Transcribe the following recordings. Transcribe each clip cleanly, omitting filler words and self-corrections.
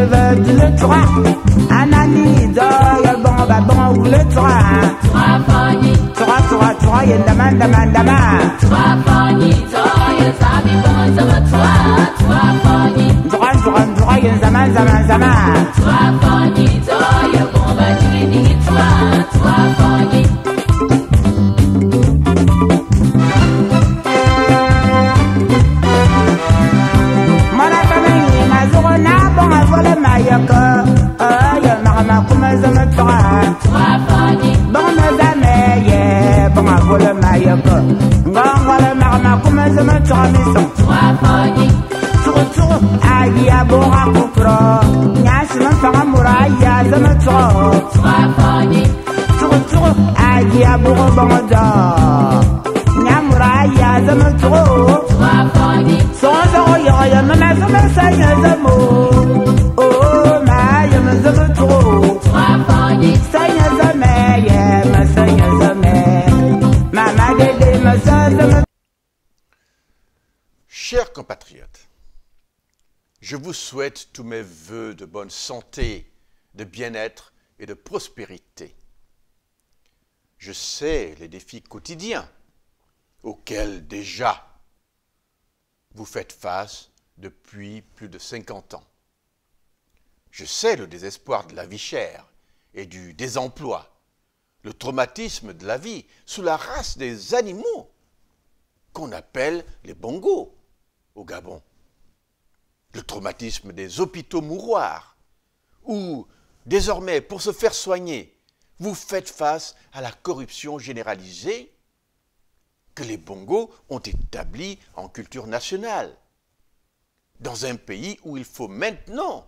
veux le trois. Anani, doy, bon, bah bon, le trois. Trois fani. Trois, y'a dama. Trois fani, doy, sabi bon, sama trois. Trois fani. Trois, y'a zaman. Trois fani, doy, bon, bah digi, trois fani. Chers compatriotes, je vous souhaite tous mes vœux de bonne santé, de bien-être et de prospérité. Je sais les défis quotidiens auxquels déjà vous faites face depuis plus de 50 ans. Je sais le désespoir de la vie chère et du désemploi, le traumatisme de la vie sous la race des animaux qu'on appelle les bongos au Gabon, le traumatisme des hôpitaux mouroirs, où désormais, pour se faire soigner, vous faites face à la corruption généralisée que les bongos ont établie en culture nationale, dans un pays où il faut maintenant,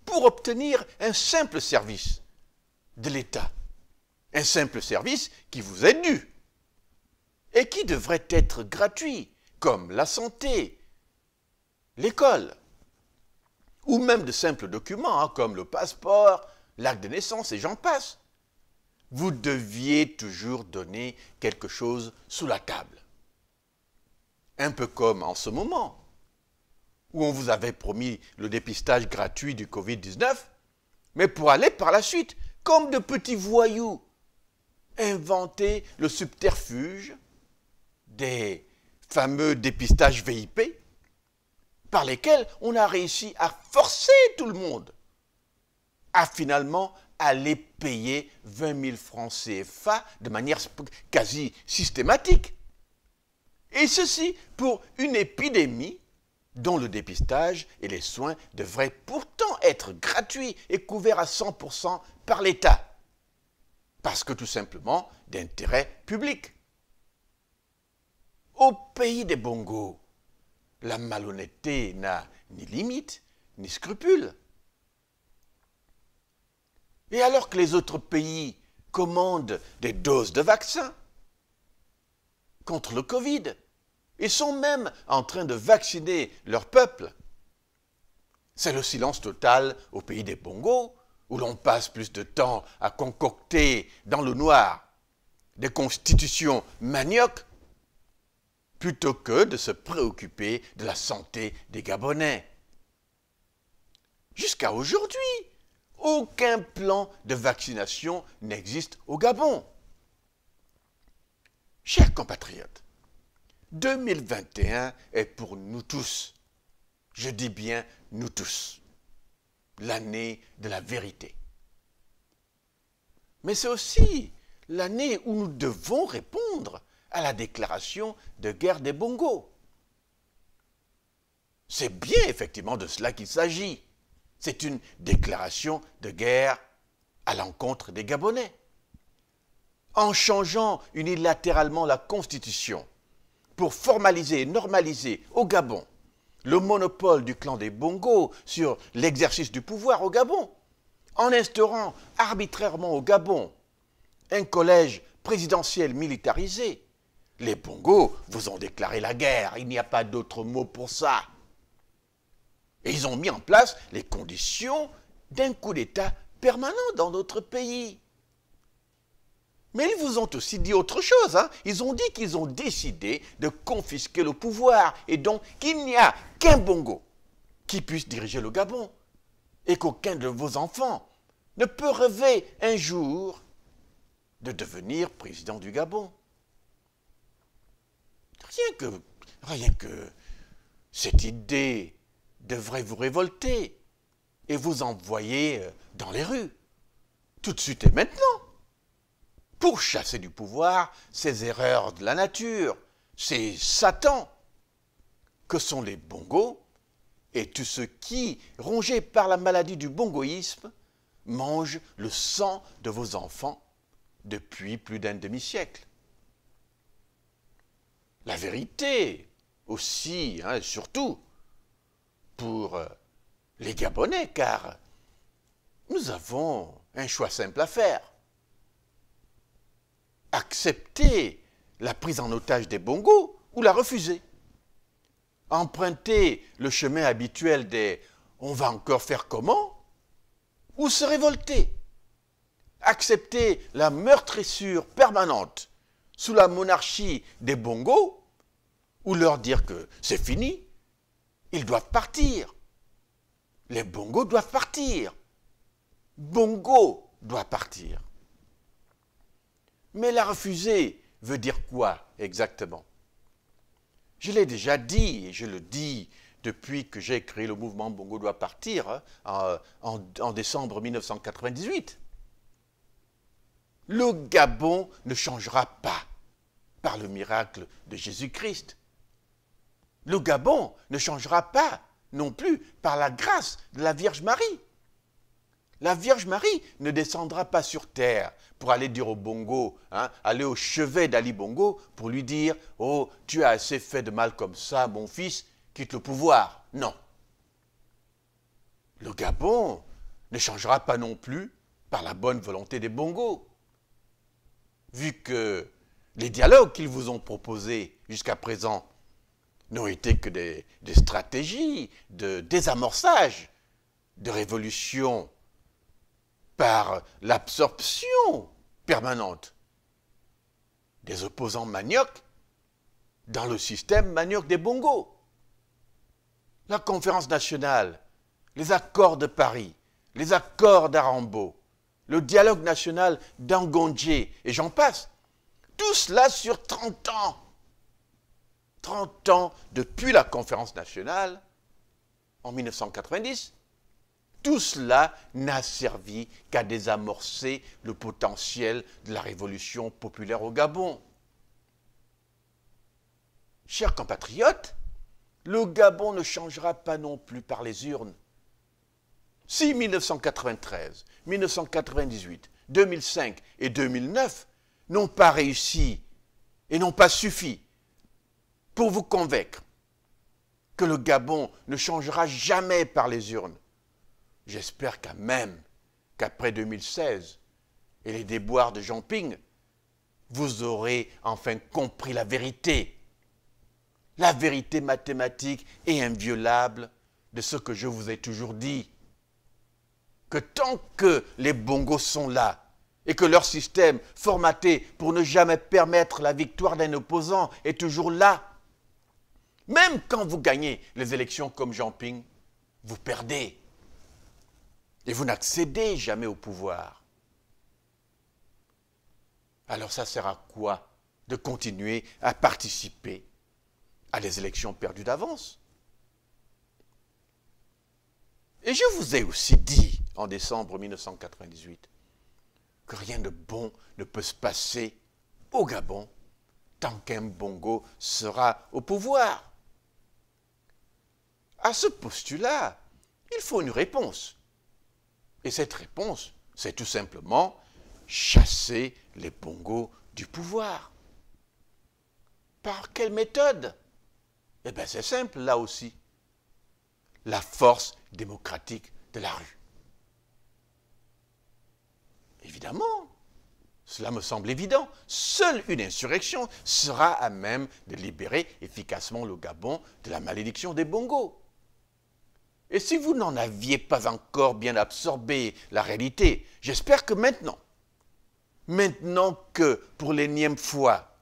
pour obtenir un simple service de l'État, un simple service qui vous est dû et qui devrait être gratuit, comme la santé, l'école, ou même de simples documents comme le passeport, l'acte de naissance et j'en passe. Vous deviez toujours donner quelque chose sous la table. Un peu comme en ce moment, où on vous avait promis le dépistage gratuit du Covid-19, mais pour aller par la suite, comme de petits voyous, inventer le subterfuge des fameux dépistages VIP, par lesquels on a réussi à forcer tout le monde à finalement aller payer 20 000 francs CFA de manière quasi systématique. Et ceci pour une épidémie dont le dépistage et les soins devraient pourtant être gratuits et couverts à 100% par l'État, parce que tout simplement d'intérêt public. Au pays des bongos, la malhonnêteté n'a ni limite, ni scrupule. Et alors que les autres pays commandent des doses de vaccins contre le Covid et sont même en train de vacciner leur peuple, c'est le silence total au pays des bongos, où l'on passe plus de temps à concocter dans le noir des constitutions maniocs plutôt que de se préoccuper de la santé des Gabonais. Jusqu'à aujourd'hui, aucun plan de vaccination n'existe au Gabon. Chers compatriotes, 2021 est pour nous tous, je dis bien nous tous, l'année de la vérité. Mais c'est aussi l'année où nous devons répondre à la déclaration de guerre des bongos. C'est bien effectivement de cela qu'il s'agit. C'est une déclaration de guerre à l'encontre des Gabonais. En changeant unilatéralement la Constitution pour formaliser et normaliser au Gabon le monopole du clan des bongos sur l'exercice du pouvoir au Gabon, en instaurant arbitrairement au Gabon un collège présidentiel militarisé, les bongos vous ont déclaré la guerre, il n'y a pas d'autre mot pour ça. Et ils ont mis en place les conditions d'un coup d'État permanent dans notre pays. Mais ils vous ont aussi dit autre chose. Ils ont dit qu'ils ont décidé de confisquer le pouvoir et donc qu'il n'y a qu'un bongo qui puisse diriger le Gabon. et qu'aucun de vos enfants ne peut rêver un jour de devenir président du Gabon. Rien que cette idée devrait vous révolter et vous envoyer dans les rues, tout de suite et maintenant, pour chasser du pouvoir ces erreurs de la nature, ces satans que sont les bongos et tous ceux qui, rongés par la maladie du bongoïsme, mangent le sang de vos enfants depuis plus d'un demi-siècle. La vérité aussi, surtout, pour les Gabonais, car nous avons un choix simple à faire. Accepter la prise en otage des bongos ou la refuser. Emprunter le chemin habituel des « on va encore faire comment ?» ou se révolter. Accepter la meurtrissure permanente sous la monarchie des bongos ou leur dire que c'est fini, ils doivent partir. Les bongos doivent partir. Bongo doit partir. Mais la refuser veut dire quoi exactement? Je l'ai déjà dit, et je le dis depuis que j'ai créé le mouvement Bongo doit partir en décembre 1998. Le Gabon ne changera pas par le miracle de Jésus-Christ. Le Gabon ne changera pas non plus par la grâce de la Vierge Marie. La Vierge Marie ne descendra pas sur terre pour aller dire au Bongo, aller au chevet d'Ali Bongo pour lui dire « Oh, tu as assez fait de mal comme ça, mon fils, quitte le pouvoir. » Non. Le Gabon ne changera pas non plus par la bonne volonté des Bongos. Vu que les dialogues qu'ils vous ont proposés jusqu'à présent n'ont été que des stratégies de désamorçage, de révolution par l'absorption permanente des opposants maniocs dans le système manioc des Bongos. La conférence nationale, les accords de Paris, les accords d'Arambo, le dialogue national d'Angondjé, et j'en passe, tout cela sur 30 ans. 30 ans depuis la conférence nationale, en 1990, tout cela n'a servi qu'à désamorcer le potentiel de la révolution populaire au Gabon. Chers compatriotes, le Gabon ne changera pas non plus par les urnes. Si 1993, 1998, 2005 et 2009 n'ont pas réussi et n'ont pas suffi pour vous convaincre que le Gabon ne changera jamais par les urnes, j'espère quand même qu'après 2016 et les déboires de Jean Ping, vous aurez enfin compris la vérité mathématique et inviolable de ce que je vous ai toujours dit. Que tant que les Bongos sont là et que leur système formaté pour ne jamais permettre la victoire d'un opposant est toujours là, même quand vous gagnez les élections comme Jean Ping, vous perdez. Et vous n'accédez jamais au pouvoir. Alors ça sert à quoi de continuer à participer à des élections perdues d'avance? Et je vous ai aussi dit, en décembre 1998, que rien de bon ne peut se passer au Gabon tant qu'un Bongo sera au pouvoir. À ce postulat, il faut une réponse. Et cette réponse, c'est tout simplement chasser les Bongos du pouvoir. Par quelle méthode? Eh bien, c'est simple, là aussi. La force démocratique de la rue. Évidemment, cela me semble évident. Seule une insurrection sera à même de libérer efficacement le Gabon de la malédiction des Bongos. Et si vous n'en aviez pas encore bien absorbé la réalité, j'espère que maintenant que pour l'énième fois,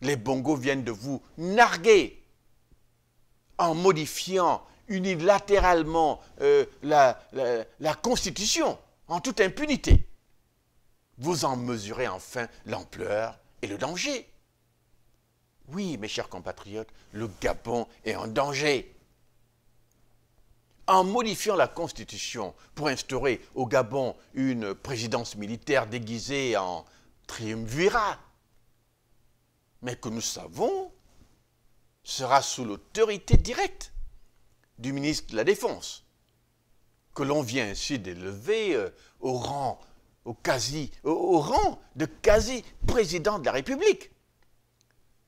les Bongos viennent de vous narguer en modifiant unilatéralement la Constitution en toute impunité. Vous en mesurez enfin l'ampleur et le danger. Oui, mes chers compatriotes, le Gabon est en danger. En modifiant la Constitution pour instaurer au Gabon une présidence militaire déguisée en triumvirat, mais que nous savons sera sous l'autorité directe du ministre de la Défense, que l'on vient ainsi d'élever au rang de quasi-président de la République,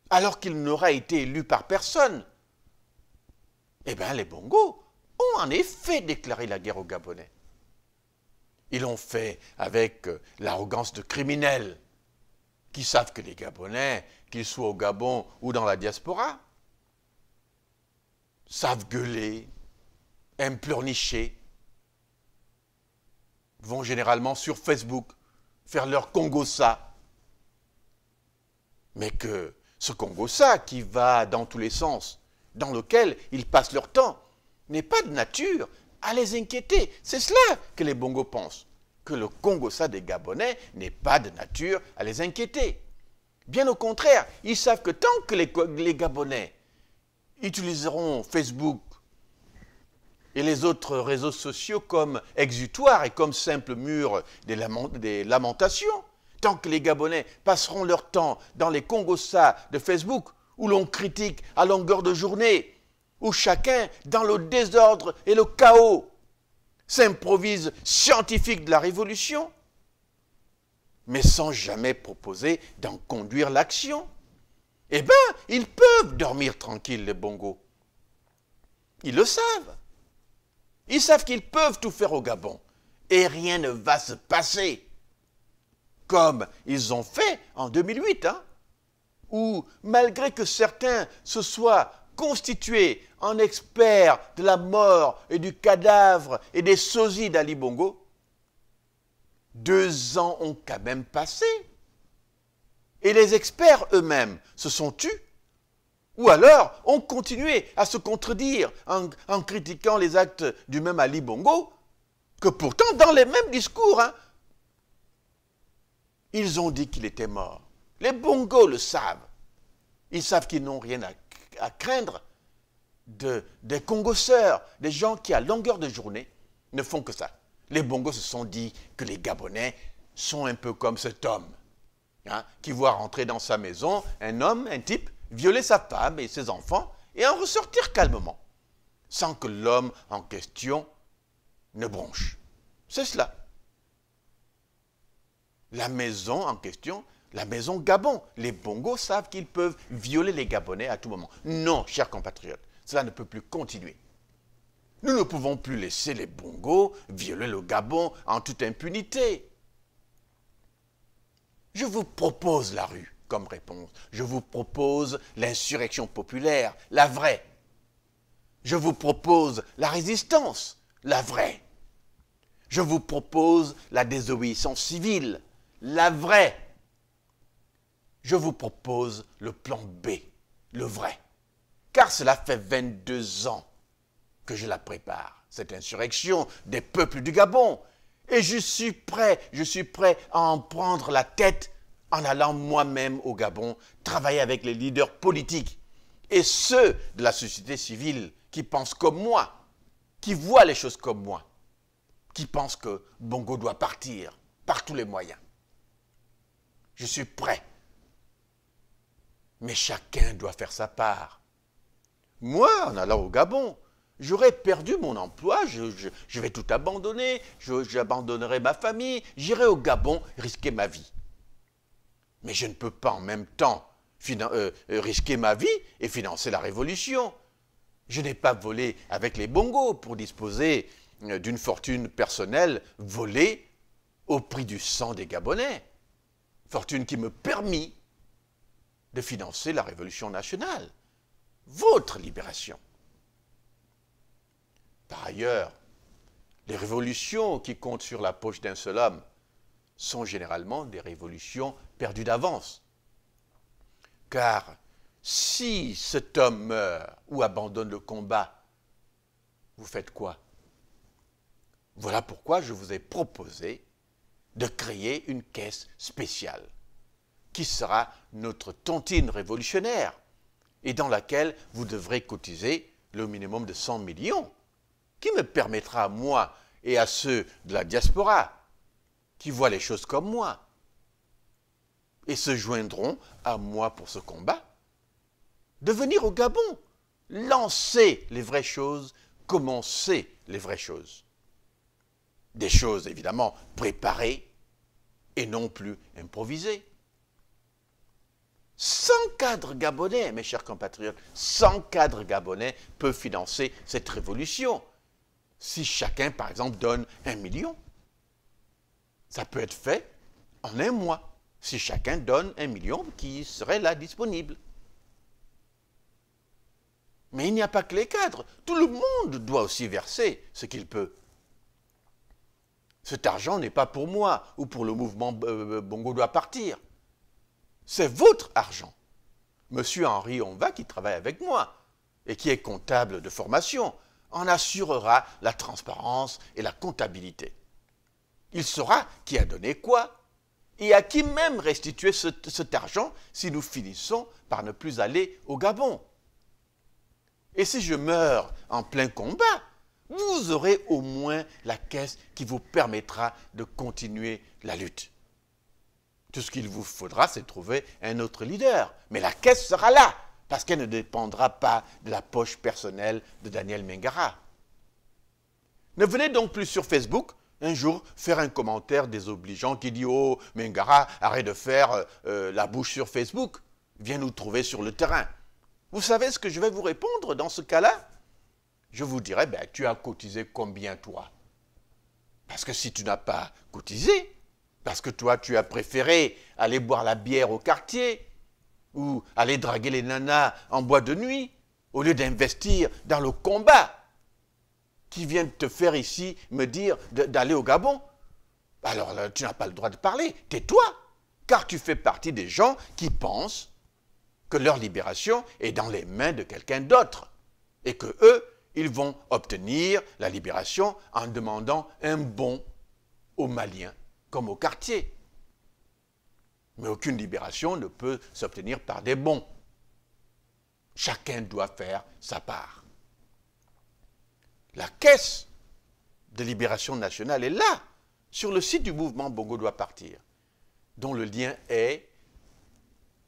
alors qu'il n'aura été élu par personne. Eh bien, les Bongos ont en effet déclaré la guerre aux Gabonais. Ils l'ont fait avec l'arrogance de criminels qui savent que les Gabonais, qu'ils soient au Gabon ou dans la diaspora, savent gueuler, aiment pleurnicher, vont généralement sur Facebook faire leur Congossa. Mais que ce Congossa qui va dans tous les sens, dans lequel ils passent leur temps, n'est pas de nature à les inquiéter. C'est cela que les Bongos pensent, que le Congossa des Gabonais n'est pas de nature à les inquiéter. Bien au contraire, ils savent que tant que les Gabonais utiliseront Facebook et les autres réseaux sociaux comme exutoire et comme simple mur des lamentations, tant que les Gabonais passeront leur temps dans les Congossas de Facebook, où l'on critique à longueur de journée, où chacun, dans le désordre et le chaos, s'improvise scientifique de la révolution, mais sans jamais proposer d'en conduire l'action, eh bien, ils peuvent dormir tranquilles, les Bongos. Ils le savent. Ils savent qu'ils peuvent tout faire au Gabon, et rien ne va se passer. Comme ils ont fait en 2008, où, malgré que certains se soient constitués en experts de la mort et du cadavre et des sosies d'Ali Bongo, 2 ans ont quand même passé. Et les experts eux-mêmes se sont tus, ou alors ont continué à se contredire en critiquant les actes du même Ali Bongo, que pourtant, dans les mêmes discours, ils ont dit qu'il était mort. Les Bongos le savent. Ils savent qu'ils n'ont rien à craindre des Congosseurs, des gens qui, à longueur de journée, ne font que ça. Les Bongos se sont dit que les Gabonais sont un peu comme cet homme, qui voit rentrer dans sa maison un type, violer sa femme et ses enfants et en ressortir calmement, sans que l'homme en question ne bronche. C'est cela. La maison en question, la maison Gabon. Les Bongos savent qu'ils peuvent violer les Gabonais à tout moment. Non, chers compatriotes, cela ne peut plus continuer. Nous ne pouvons plus laisser les Bongos violer le Gabon en toute impunité. Je vous propose la rue comme réponse. Je vous propose l'insurrection populaire, la vraie. Je vous propose la résistance, la vraie. Je vous propose la désobéissance civile, la vraie. Je vous propose le plan B, le vrai. Car cela fait 22 ans que je la prépare, cette insurrection des peuples du Gabon. Et je suis prêt à en prendre la tête en allant moi-même au Gabon, travailler avec les leaders politiques et ceux de la société civile qui pensent comme moi, qui voient les choses comme moi, qui pensent que Bongo doit partir par tous les moyens. Je suis prêt. Mais chacun doit faire sa part. Moi, en allant au Gabon, j'aurais perdu mon emploi, je vais tout abandonner, j'abandonnerai ma famille, j'irai au Gabon risquer ma vie. Mais je ne peux pas en même temps risquer ma vie et financer la révolution. Je n'ai pas volé avec les Bongos pour disposer d'une fortune personnelle volée au prix du sang des Gabonais. Fortune qui me permit de financer la révolution nationale, votre libération. Par ailleurs, les révolutions qui comptent sur la poche d'un seul homme sont généralement des révolutions perdues d'avance. Car si cet homme meurt ou abandonne le combat, vous faites quoi? Voilà pourquoi je vous ai proposé de créer une caisse spéciale qui sera notre tontine révolutionnaire et dans laquelle vous devrez cotiser le minimum de 100 millions, qui me permettra à moi et à ceux de la diaspora qui voient les choses comme moi et se joindront à moi pour ce combat, de venir au Gabon, lancer les vraies choses, commencer les vraies choses. Des choses évidemment préparées et non plus improvisées. 100 cadres gabonais, mes chers compatriotes, 100 cadres gabonais peuvent financer cette révolution. Si chacun, par exemple, donne 1 million, ça peut être fait en un mois. Si chacun donne 1 million qui serait là disponible. Mais il n'y a pas que les cadres. Tout le monde doit aussi verser ce qu'il peut. Cet argent n'est pas pour moi ou pour le mouvement Bongo doit partir. C'est votre argent. Monsieur Henri Onva, qui travaille avec moi et qui est comptable de formation, en assurera la transparence et la comptabilité. Il saura qui a donné quoi et à qui même restituer cet argent si nous finissons par ne plus aller au Gabon. Et si je meurs en plein combat, vous aurez au moins la caisse qui vous permettra de continuer la lutte. Tout ce qu'il vous faudra, c'est trouver un autre leader. Mais la caisse sera là, parce qu'elle ne dépendra pas de la poche personnelle de Daniel Mengara. Ne venez donc plus sur Facebook un jour faire un commentaire désobligeant qui dit « Oh, Mengara, arrête de faire la bouche sur Facebook, viens nous trouver sur le terrain. » Vous savez ce que je vais vous répondre dans ce cas-là? Je vous dirai, ben, tu as cotisé combien toi? Parce que si tu n'as pas cotisé, parce que toi tu as préféré aller boire la bière au quartier, ou aller draguer les nanas en boîte de nuit, au lieu d'investir dans le combat qui vient de te faire ici me dire d'aller au Gabon, alors là, tu n'as pas le droit de parler. Tais-toi, car tu fais partie des gens qui pensent que leur libération est dans les mains de quelqu'un d'autre et que eux, ils vont obtenir la libération en demandant un bon aux Maliens comme au quartier. Mais aucune libération ne peut s'obtenir par des bons. Chacun doit faire sa part. La caisse de libération nationale est là, sur le site du mouvement Bongo doit partir, dont le lien est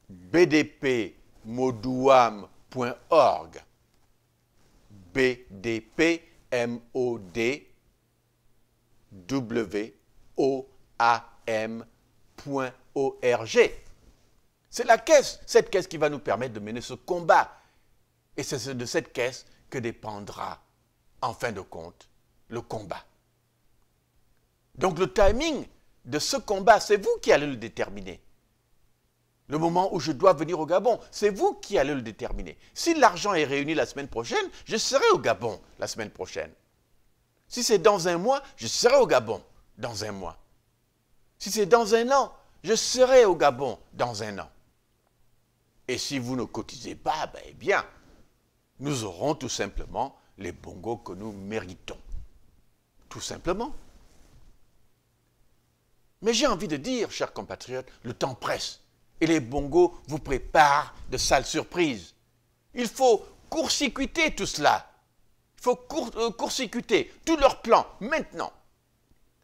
bdpmodouam.org. bdpmodouam.org. C'est la caisse, cette caisse qui va nous permettre de mener ce combat. Et c'est de cette caisse que dépendra, en fin de compte, le combat. Donc le timing de ce combat, c'est vous qui allez le déterminer. Le moment où je dois venir au Gabon, c'est vous qui allez le déterminer. Si l'argent est réuni la semaine prochaine, je serai au Gabon la semaine prochaine. Si c'est dans un mois, je serai au Gabon dans un mois. Si c'est dans un an, je serai au Gabon dans un an. Et si vous ne cotisez pas, ben, eh bien, nous aurons tout simplement les bongos que nous méritons. Tout simplement. Mais j'ai envie de dire, chers compatriotes, le temps presse. Et les bongos vous préparent de sales surprises. Il faut court-circuiter tout cela. Il faut court-circuiter tous leurs plans maintenant.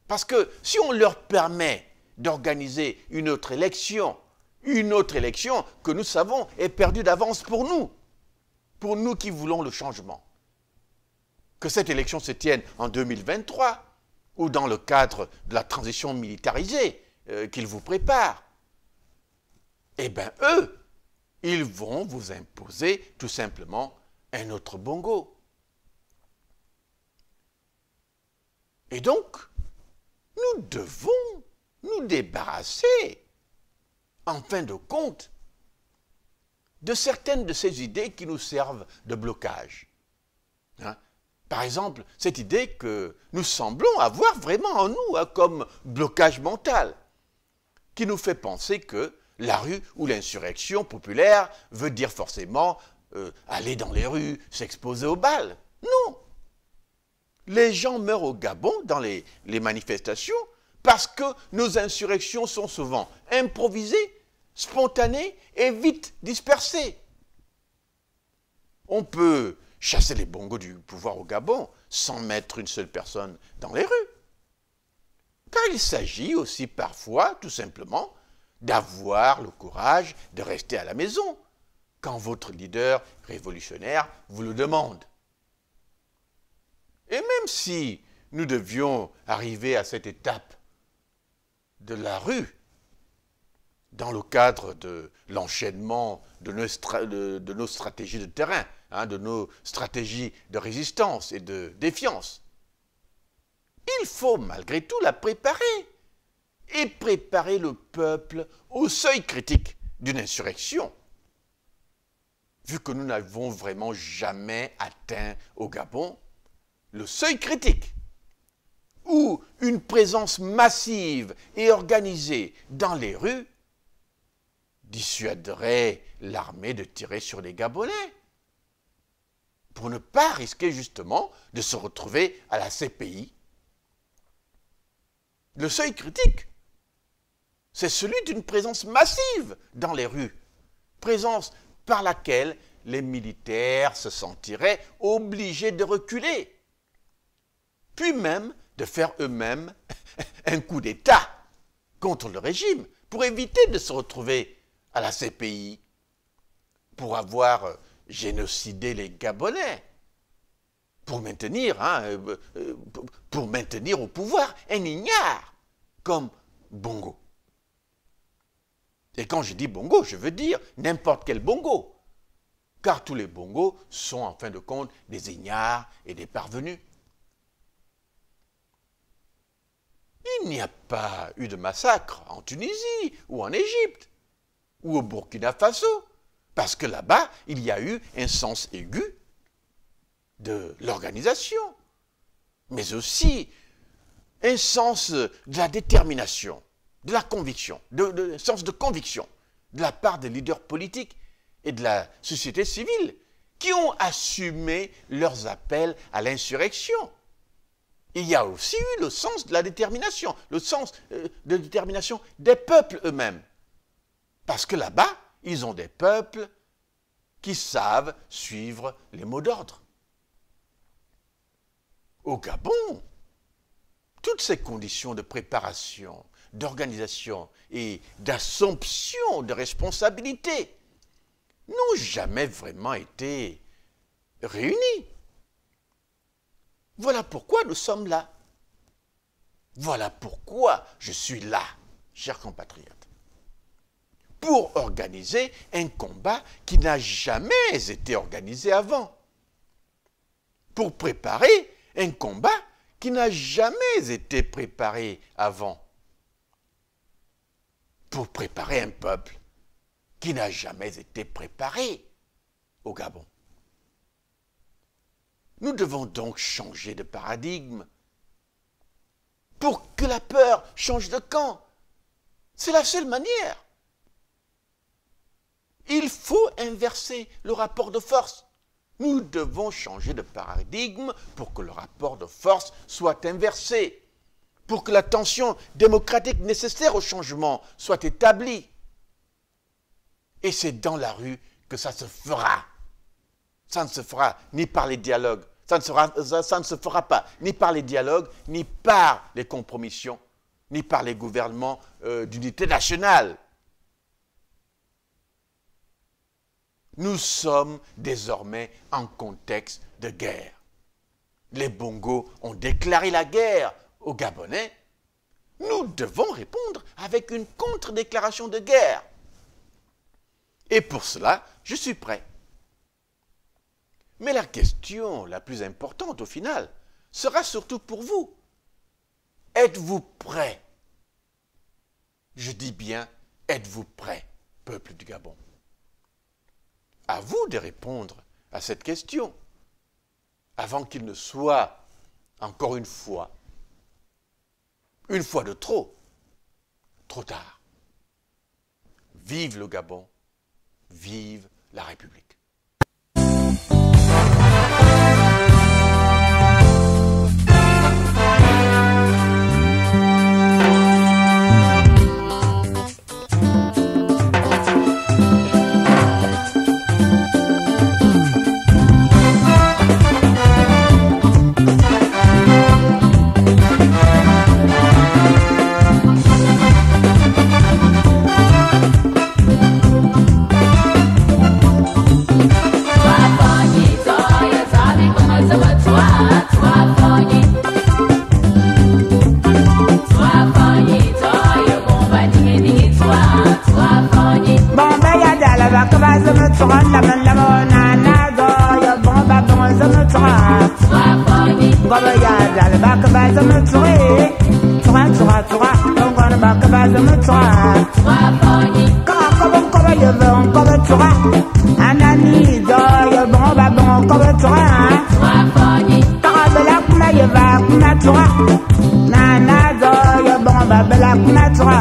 Parce que si on leur permet d'organiser une autre élection que nous savons est perdue d'avance pour nous qui voulons le changement. Que cette élection se tienne en 2023 ou dans le cadre de la transition militarisée qu'ils vous préparent. Eh bien, eux, ils vont vous imposer tout simplement un autre bongo. Et donc, nous devons nous débarrasser, en fin de compte, de certaines de ces idées qui nous servent de blocage. Hein? Par exemple, cette idée que nous semblons avoir vraiment en nous comme blocage mental, qui nous fait penser que la rue ou l'insurrection populaire veut dire forcément aller dans les rues, s'exposer aux balles. Non. les gens meurent au Gabon dans les manifestations parce que nos insurrections sont souvent improvisées, spontanées et vite dispersées. On peut chasser les bongos du pouvoir au Gabon sans mettre une seule personne dans les rues. Car il s'agit aussi parfois, tout simplement, d'avoir le courage de rester à la maison quand votre leader révolutionnaire vous le demande. Et même si nous devions arriver à cette étape de la rue, dans le cadre de l'enchaînement de nos stratégies de terrain, de nos stratégies de résistance et de défiance, il faut malgré tout la préparer et préparer le peuple au seuil critique d'une insurrection. Vu que nous n'avons vraiment jamais atteint au Gabon le seuil critique où une présence massive et organisée dans les rues dissuaderait l'armée de tirer sur les Gabonais pour ne pas risquer justement de se retrouver à la CPI. Le seuil critique, c'est celui d'une présence massive dans les rues, présence par laquelle les militaires se sentiraient obligés de reculer, puis même de faire eux-mêmes un coup d'État contre le régime pour éviter de se retrouver à la CPI pour avoir génocidé les Gabonais, pour maintenir au pouvoir un ignare comme Bongo. Et quand je dis Bongo, je veux dire n'importe quel Bongo, car tous les Bongos sont en fin de compte des ignares et des parvenus. Il n'y a pas eu de massacre en Tunisie ou en Égypte ou au Burkina Faso, parce que là-bas, il y a eu un sens aigu de l'organisation, mais aussi un sens de la détermination, de la conviction, un sens de conviction de la part des leaders politiques et de la société civile qui ont assumé leurs appels à l'insurrection. Il y a aussi eu le sens de la détermination, le sens de détermination des peuples eux-mêmes. Parce que là-bas, ils ont des peuples qui savent suivre les mots d'ordre. Au Gabon, toutes ces conditions de préparation, d'organisation et d'assomption de responsabilité n'ont jamais vraiment été réunies. Voilà pourquoi nous sommes là. Voilà pourquoi je suis là, chers compatriotes. Pour organiser un combat qui n'a jamais été organisé avant. Pour préparer un combat qui n'a jamais été préparé avant. Pour préparer un peuple qui n'a jamais été préparé au Gabon. Nous devons donc changer de paradigme pour que la peur change de camp. C'est la seule manière. Il faut inverser le rapport de force. Nous devons changer de paradigme pour que le rapport de force soit inversé, pour que la tension démocratique nécessaire au changement soit établie. Et c'est dans la rue que ça se fera. Ça ne se fera ni par les dialogues, ça ne se fera pas ni par les dialogues, ni par les compromissions, ni par les gouvernements d'unité nationale. Nous sommes désormais en contexte de guerre. Les Bongos ont déclaré la guerre aux Gabonais. Nous devons répondre avec une contre-déclaration de guerre. Et pour cela, je suis prêt. Mais la question la plus importante au final sera surtout pour vous. Êtes-vous prêt? Je dis bien, êtes-vous prêt, peuple du Gabon? À vous de répondre à cette question, avant qu'il ne soit, encore une fois de trop tard. Vive le Gabon, vive la République. Goba ya dal bak ba zama tura. Tura. Ngona bak ba zama tura. Koba ya bon koba tura. Anani do ya bon ba bon koba tura. Bela kuma ya va kuma tura. Nana do ya bon ba bela kuma tura.